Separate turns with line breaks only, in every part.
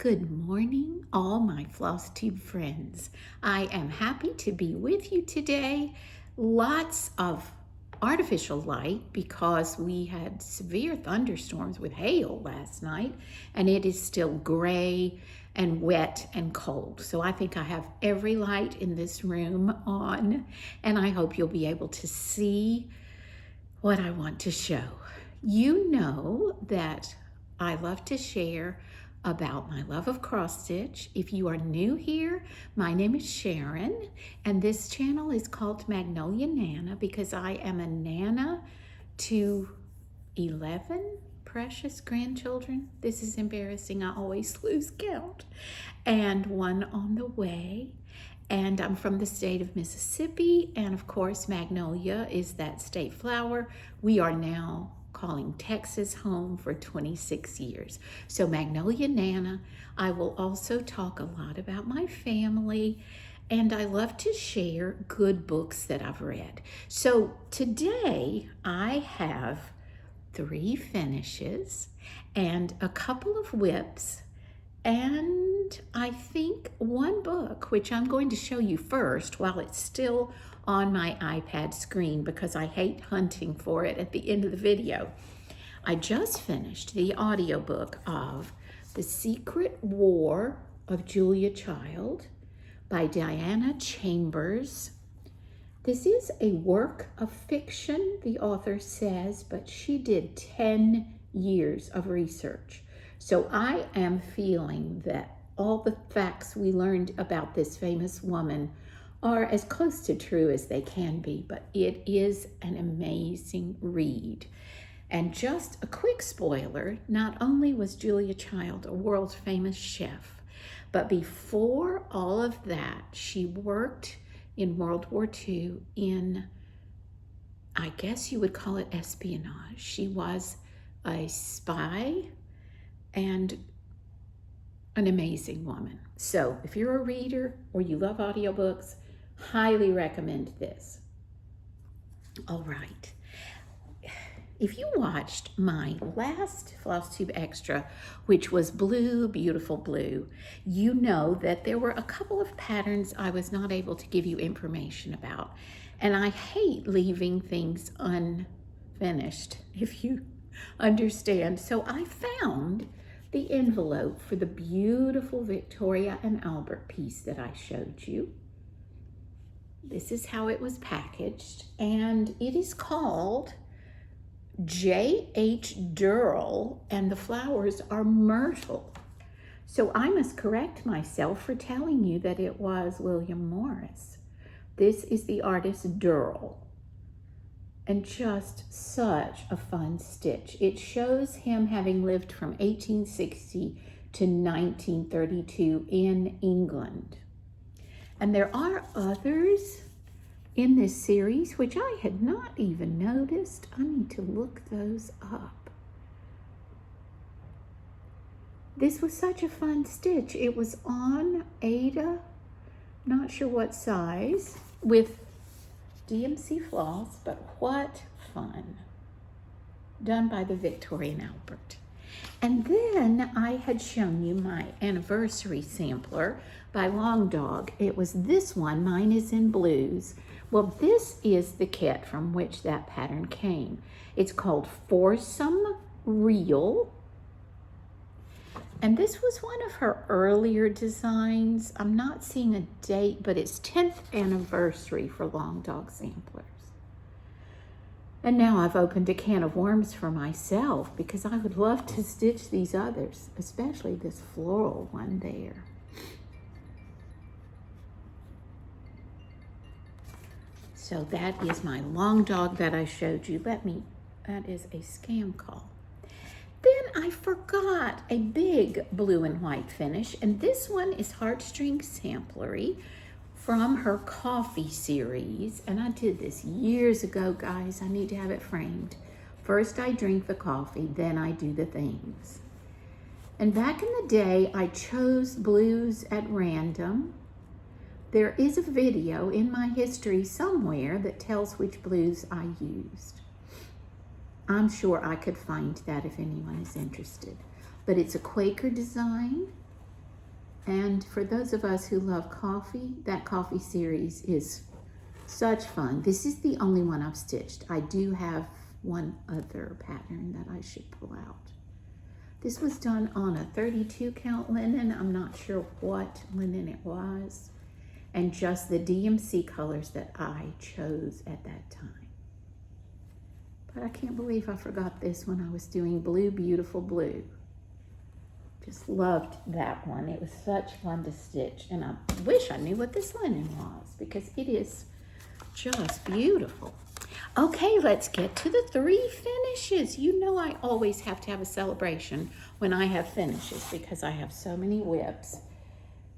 Good morning, all my Flosstube friends. I am happy to be with you today. Lots of artificial light because we had severe thunderstorms with hail last night, and it is still gray and wet and cold. So I think I have every light in this room on, and I hope you'll be able to see what I want to show. You know that I love to share about my love of cross stitch. If you are new here, my name is Sharon, and this channel is called Magnolia Nana because I am a Nana to 11 precious grandchildren. This is embarrassing, I always lose count. And one on the way. And I'm from the state of Mississippi, and of course Magnolia is that state flower. We are now calling Texas home for 26 years. So Magnolia Nana. I will also talk a lot about my family, and I love to share good books that I've read. So today I have 3 finishes and a couple of whips, and I think one book, which I'm going to show you first while it's still on my iPad screen because I hate hunting for it at the end of the video. I just finished the audiobook of The Secret War of Julia Child by Diana Chambers. This is a work of fiction, the author says, but she did 10 years of research. So I am feeling that all the facts we learned about this famous woman are as close to true as they can be, but it is an amazing read. And just a quick spoiler, not only was Julia Child a world famous chef, but before all of that, she worked in World War II in, I guess you would call it espionage. She was a spy and an amazing woman. So if you're a reader or you love audiobooks, highly recommend this. All right. If you watched my last Flosstube Extra, which was Blue, Beautiful Blue, you know that there were a couple of patterns I was not able to give you information about. And I hate leaving things unfinished, if you understand. So I found the envelope for the beautiful Victoria and Albert piece that I showed you. This is how it was packaged, and it is called J.H. Durrell, and the flowers are myrtle. So I must correct myself for telling you that it was William Morris. This is the artist Durrell, and just such a fun stitch. It shows him having lived from 1860 to 1932 in England. And there are others in this series, which I had not even noticed. I need to look those up. This was such a fun stitch. It was on Ada, not sure what size, with DMC floss, but what fun. Done by the Victoria and Albert. And then I had shown you my anniversary sampler by Long Dog. It was this one, mine is in blues. Well, this is the kit from which that pattern came. It's called Foursome Reel. And this was one of her earlier designs. I'm not seeing a date, but it's 10th anniversary for Long Dog samplers. And now I've opened a can of worms for myself because I would love to stitch these others, especially this floral one there. So that is my Long Dog that I showed you. That is a scam call. Then I forgot a big blue and white finish, and this one is Heartstring Samplery from her coffee series. And I did this years ago, guys. I need to have it framed. First I drink the coffee, then I do the things. And back in the day, I chose blues at random. There is a video in my history somewhere that tells which blues I used. I'm sure I could find that if anyone is interested. But it's a Quaker design, And for those of us who love coffee, that coffee series is such fun. This is the only one I've stitched. I do have one other pattern that I should pull out. This was done on a 32 count linen. I'm not sure what linen it was. And just the DMC colors that I chose at that time. But I can't believe I forgot this when I was doing Blue Beautiful Blue. Just loved that one. It was such fun to stitch. And I wish I knew what this linen was because it is just beautiful. Okay, let's get to the 3 finishes. You know I always have to have a celebration when I have finishes because I have so many whips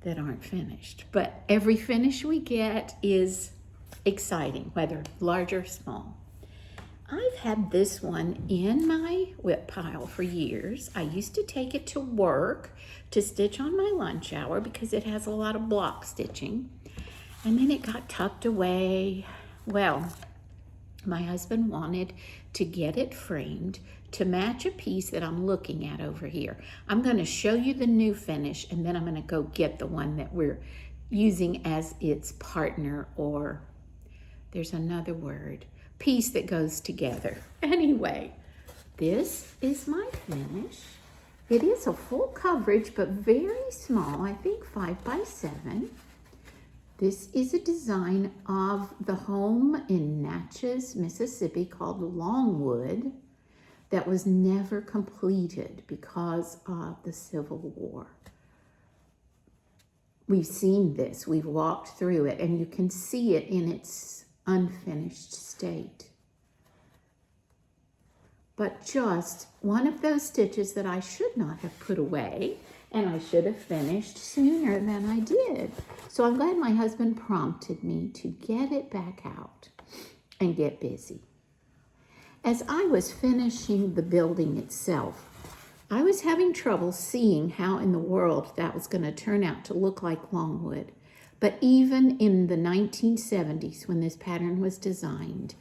that aren't finished. But every finish we get is exciting, whether large or small. I've had this one in my whip pile for years. I used to take it to work to stitch on my lunch hour because it has a lot of block stitching. And then it got tucked away. Well, my husband wanted to get it framed to match a piece that I'm looking at over here. I'm going to show you the new finish and then I'm going to go get the one that we're using as its partner, or there's another word, piece that goes together. Anyway, this is my finish. It is a full coverage but very small, I think 5 by 7. This is a design of the home in Natchez, Mississippi called Longwood that was never completed because of the Civil War. We've seen this, we've walked through it, and you can see it in its unfinished state. But just one of those stitches that I should not have put away, and I should have finished sooner than I did. So I'm glad my husband prompted me to get it back out and get busy. As I was finishing the building itself, I was having trouble seeing how in the world that was going to turn out to look like Longwood. But even in the 1970s, when this pattern was designed,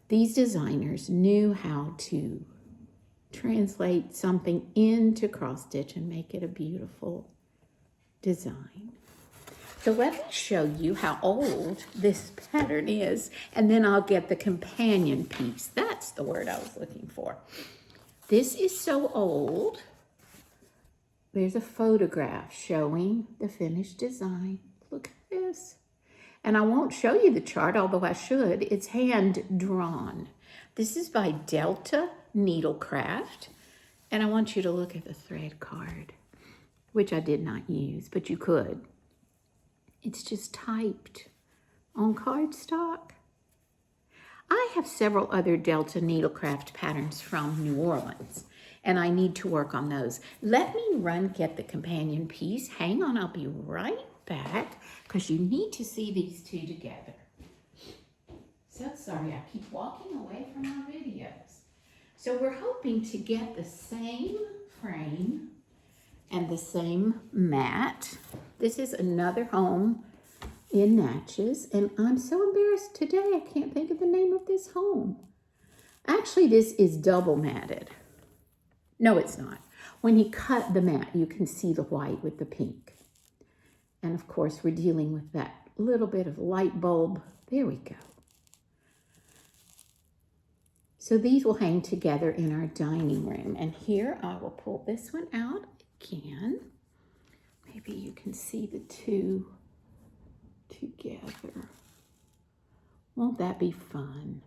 these designers knew how to translate something into cross stitch and make it a beautiful design. So let me show you how old this pattern is, and then I'll get the companion piece. That's the word I was looking for. This is so old. There's a photograph showing the finished design. Look at this. And I won't show you the chart, although I should. It's hand drawn. This is by Delta Needlecraft. And I want you to look at the thread card, which I did not use, but you could. It's just typed on cardstock. I have several other Delta Needlecraft patterns from New Orleans, and I need to work on those. Let me run get the companion piece. Hang on, I'll be right back, because you need to see these two together. So sorry, I keep walking away from my videos. So we're hoping to get the same frame and the same mat. This is another home in Natchez, and I'm so embarrassed today I can't think of the name of this home. Actually, this is double matted. No, it's not. When he cut the mat, you can see the white with the pink. And of course, we're dealing with that little bit of light bulb. There we go. So these will hang together in our dining room. And here I will pull this one out again. Maybe you can see the two together. Won't that be fun?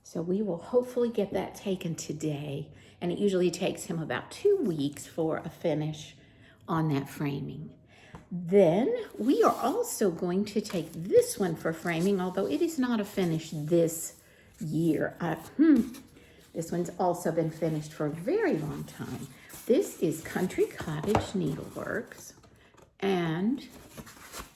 So we will hopefully get that taken today. And it usually takes him about 2 weeks for a finish on that framing. Then we are also going to take this one for framing, although it is not a finish this year. This one's also been finished for a very long time. This is Country Cottage Needleworks, and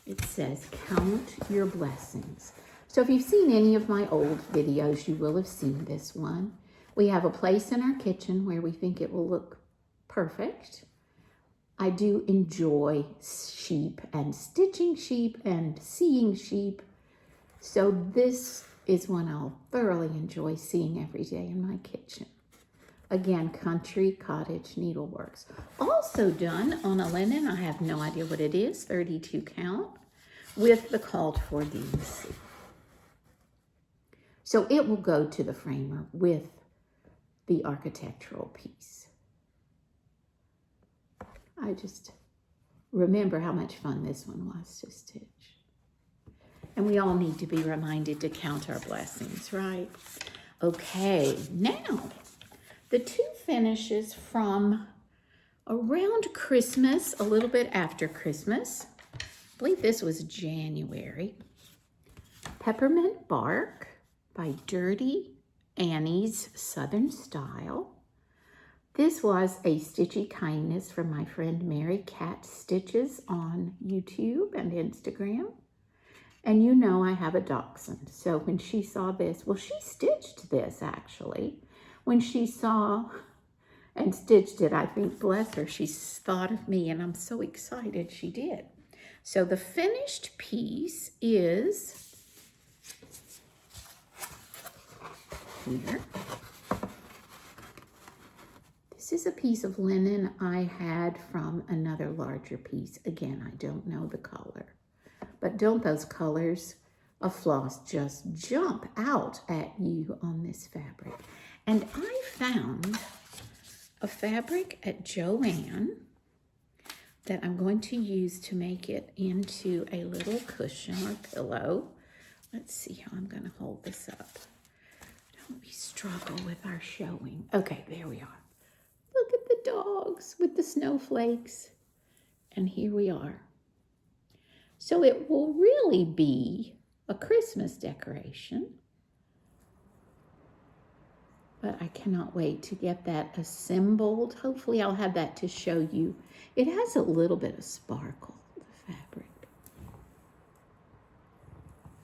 it says, "Count your blessings." So if you've seen any of my old videos, you will have seen this one. We have a place in our kitchen where we think it will look perfect. I do enjoy sheep and stitching sheep and seeing sheep. So this is one I'll thoroughly enjoy seeing every day in my kitchen. Again, Country Cottage Needleworks. Also done on a linen, I have no idea what it is, 32 count, with the called for DC. So it will go to the framer with the architectural piece. I just remember how much fun this one was to stitch. And we all need to be reminded to count our blessings, right? Okay, now the two finishes from around Christmas, a little bit after Christmas. I believe this was January. Peppermint Bark by Dirty Annie's Southern Style. This was a stitchy kindness from my friend Mary Cat Stitches on YouTube and Instagram. And you know I have a dachshund, so when she saw this, well, she stitched this actually. When she saw and stitched it, I think, bless her, she thought of me, and I'm so excited she did. So the finished piece is here. This is a piece of linen I had from another larger piece. Again, I don't know the color. But don't those colors of floss just jump out at you on this fabric? And I found a fabric at Joann that I'm going to use to make it into a little cushion or pillow. Let's see how I'm going to hold this up. Don't we struggle with our showing? Okay, there we are. Look at the dogs with the snowflakes. And here we are. So it will really be a Christmas decoration. But I cannot wait to get that assembled. Hopefully I'll have that to show you. It has a little bit of sparkle, the fabric.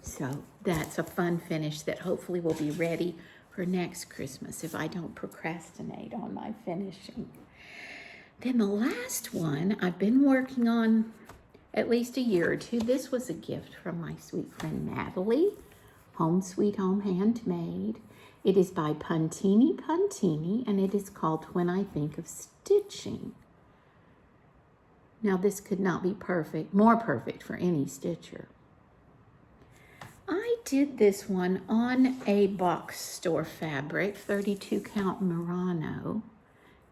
So that's a fun finish that hopefully will be ready for next Christmas if I don't procrastinate on my finishing. Then the last one I've been working on at least a year or two. This was a gift from my sweet friend Natalie, Home Sweet Home Handmade. It is by Puntini, and it is called When I Think of Stitching. Now this could not be perfect, more perfect for any stitcher. I did this one on a box store fabric, 32 count Murano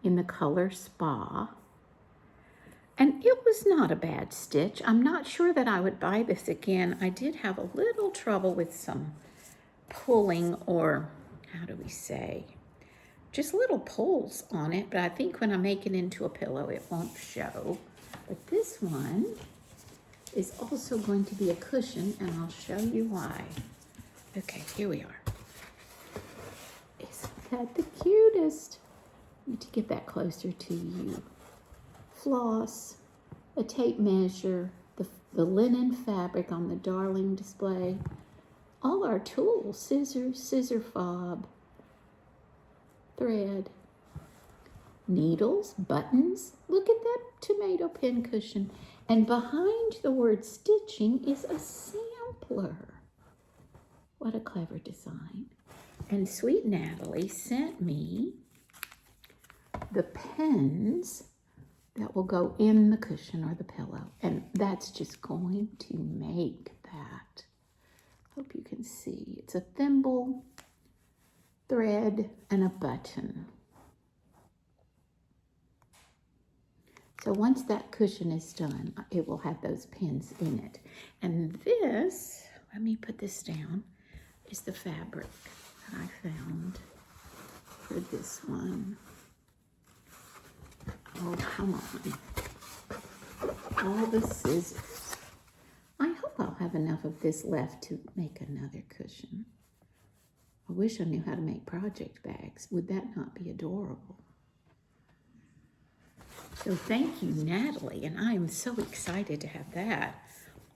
in the color Spa. And it was not a bad stitch. I'm not sure that I would buy this again. I did have a little trouble with some pulling, or how do we say, just little pulls on it. But I think when I make it into a pillow, it won't show. But this one is also going to be a cushion, and I'll show you why. Okay, here we are. Isn't that the cutest? I need to get that closer to you. Floss, a tape measure, the linen fabric on the darling display, all our tools, scissors, scissor fob, thread, needles, buttons. Look at that tomato pin cushion. And behind the word stitching is a sampler. What a clever design. And sweet Natalie sent me the pens that will go in the cushion or the pillow. And that's just going to make that. Hope you can see. It's a thimble, thread, and a button. So once that cushion is done, it will have those pins in it. And this, let me put this down, is the fabric that I found for this one. Oh, come on. All the scissors. I hope I'll have enough of this left to make another cushion. I wish I knew how to make project bags. Would that not be adorable? So thank you, Natalie. And I am so excited to have that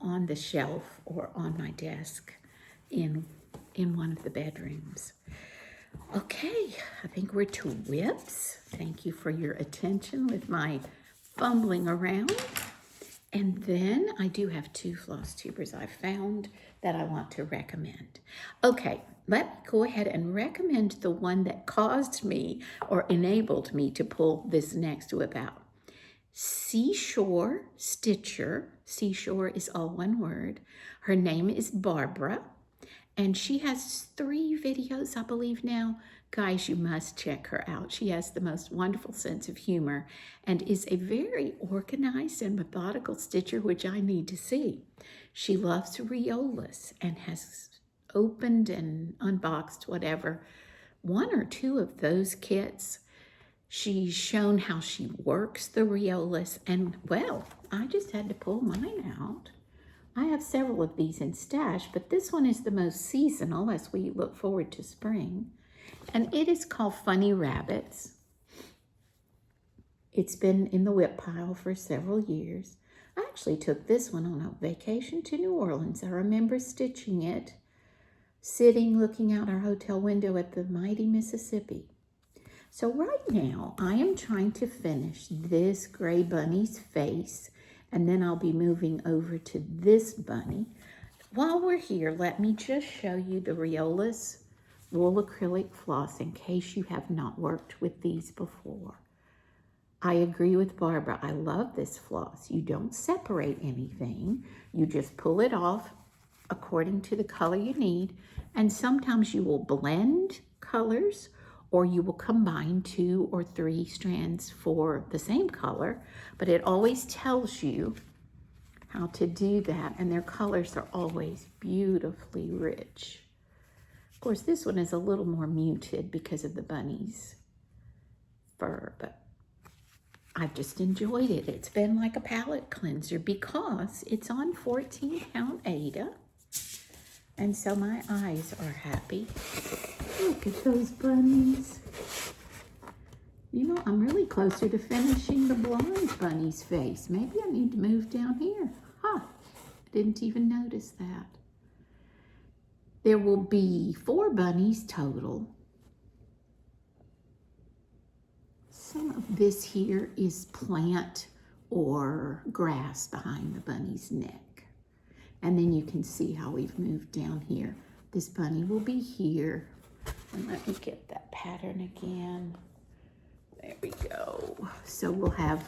on the shelf or on my desk in one of the bedrooms. Okay, I think we're to whips. Thank you for your attention with my fumbling around. And then I do have two Flosstubers I found that I want to recommend. Okay, let me go ahead and recommend the one that caused me or enabled me to pull this next whip out. Seashore Stitcher. Seashore is all one word. Her name is Barbara, and she has 3 videos, I believe now. Guys, you must check her out. She has the most wonderful sense of humor and is a very organized and methodical stitcher, which I need to see. She loves Riolis and has opened and unboxed whatever, 1 or 2 of those kits. She's shown how she works the Riolis, and well, I just had to pull mine out. I have several of these in stash, but this one is the most seasonal as we look forward to spring. And it is called Funny Rabbits. It's been in the whip pile for several years. I actually took this one on a vacation to New Orleans. I remember stitching it, sitting looking out our hotel window at the mighty Mississippi. So right now, I am trying to finish this gray bunny's face, and then I'll be moving over to this bunny. While we're here, let me just show you the Riolis wool acrylic floss in case you have not worked with these before. I agree with Barbara. I love this floss. You don't separate anything. You just pull it off according to the color you need, and sometimes you will blend colors, or you will combine 2 or 3 strands for the same color, but it always tells you how to do that, and their colors are always beautifully rich. Of course, this one is a little more muted because of the bunny's fur, but I've just enjoyed it. It's been like a palette cleanser because it's on 14-count Aida, and so my eyes are happy. Look at those bunnies. You know, I'm really closer to finishing the blonde bunny's face. Maybe I need to move down here. Huh, didn't even notice that. There will be 4 bunnies total. Some of this here is plant or grass behind the bunny's neck. And then you can see how we've moved down here. This bunny will be here. And let me get that pattern again. There we go. So we'll have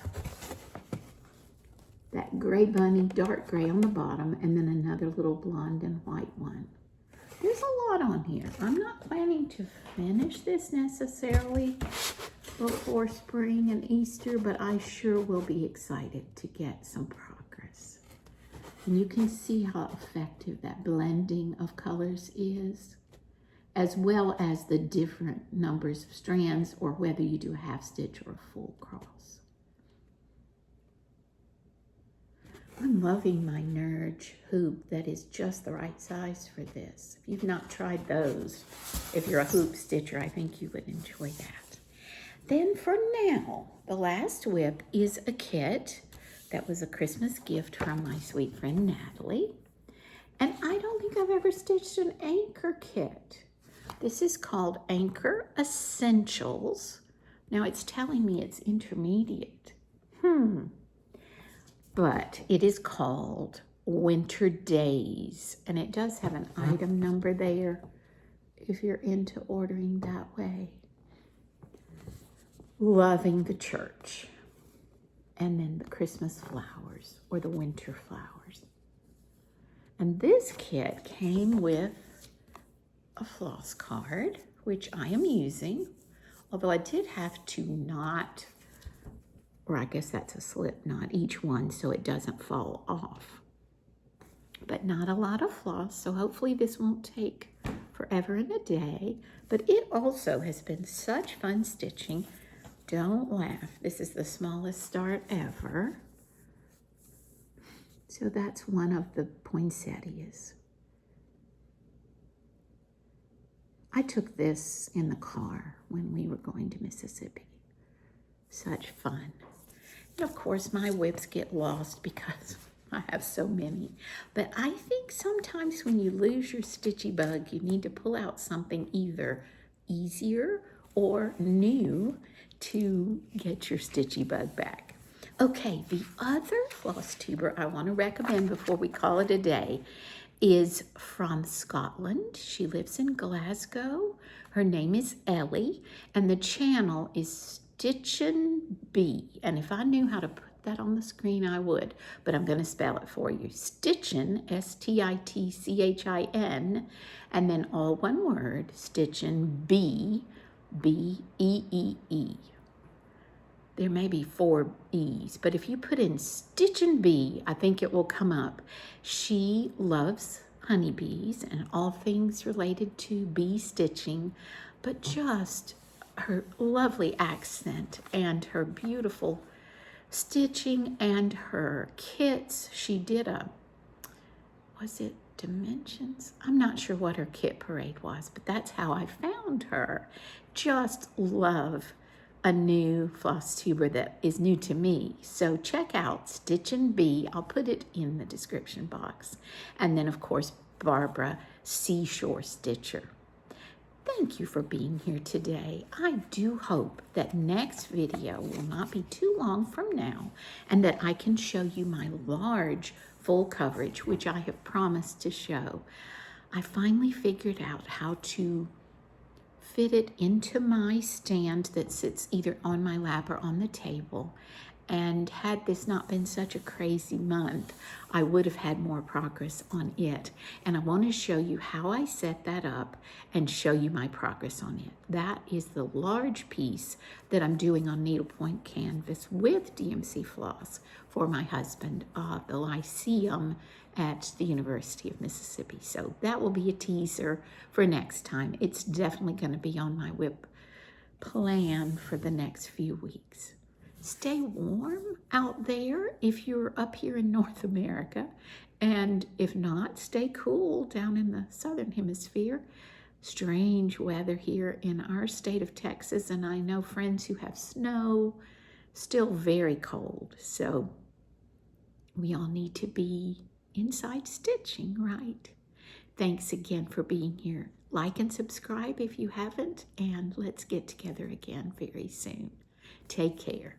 that gray bunny, dark gray on the bottom, and then another little blonde and white one. There's a lot on here. I'm not planning to finish this necessarily before spring and Easter, but I sure will be excited to get some progress. And you can see how effective that blending of colors is, as well as the different numbers of strands, or whether you do a half stitch or a full cross. I'm loving my Nerge hoop that is just the right size for this. If you've not tried those, if you're a hoop stitcher, I think you would enjoy that. Then for now, the last whip is a kit that was a Christmas gift from my sweet friend Natalie. And I don't think I've ever stitched an anchor kit. This is called Anchor Essentials. Now it's telling me it's intermediate. But it is called Winter Days. And it does have an item number there if you're into ordering that way. Loving the church. And then the Christmas flowers or the winter flowers. And this kit came with a floss card, which I am using, although I did have to knot, or I guess that's a slip knot, each one so it doesn't fall off. But not a lot of floss, so hopefully this won't take forever and a day. But it also has been such fun stitching. Don't laugh, this is the smallest start ever. So that's one of the poinsettias. I took this in the car when we were going to Mississippi. Such fun. And of course, my whips get lost because I have so many. But I think sometimes when you lose your stitchy bug, you need to pull out something either easier or new to get your stitchy bug back. Okay, the other floss tuber I want to recommend before we call it a day is from Scotland. She lives in Glasgow. Her name is Ellie, and the channel is Stitchinbeeee. And if I knew how to put that on the screen, I would, but I'm going to spell it for you. Stitchin, S-T-I-T-C-H-I-N, and then all one word, Stitchinbeeee, B-E-E-E. There may be 4 E's, but if you put in Stitchinbeeee, I think it will come up. She loves honeybees and all things related to bee stitching, but just her lovely accent and her beautiful stitching and her kits. She did was it Dimensions? I'm not sure what her kit parade was, but that's how I found her. Just love a new Flosstuber that is new to me. So check out Stitchinbeeee. I'll put it in the description box. And then, of course, Barbara, Seashore Stitcher. Thank you for being here today. I do hope that next video will not be too long from now and that I can show you my large full coverage, which I have promised to show. I finally figured out how to fit it into my stand that sits either on my lap or on the table. And had this not been such a crazy month, I would have had more progress on it. And I want to show you how I set that up and show you my progress on it. That is the large piece that I'm doing on needlepoint canvas with DMC floss for my husband, the Lyceum at the University of Mississippi. So that will be a teaser for next time. It's definitely going to be on my whip plan for the next few weeks. Stay warm out there if you're up here in North America, and if not, stay cool down in the southern hemisphere. Strange weather here in our state of Texas, and I know friends who have snow, still very cold. So we all need to be inside stitching, right? Thanks again for being here. Like and subscribe if you haven't, and let's get together again very soon. Take care.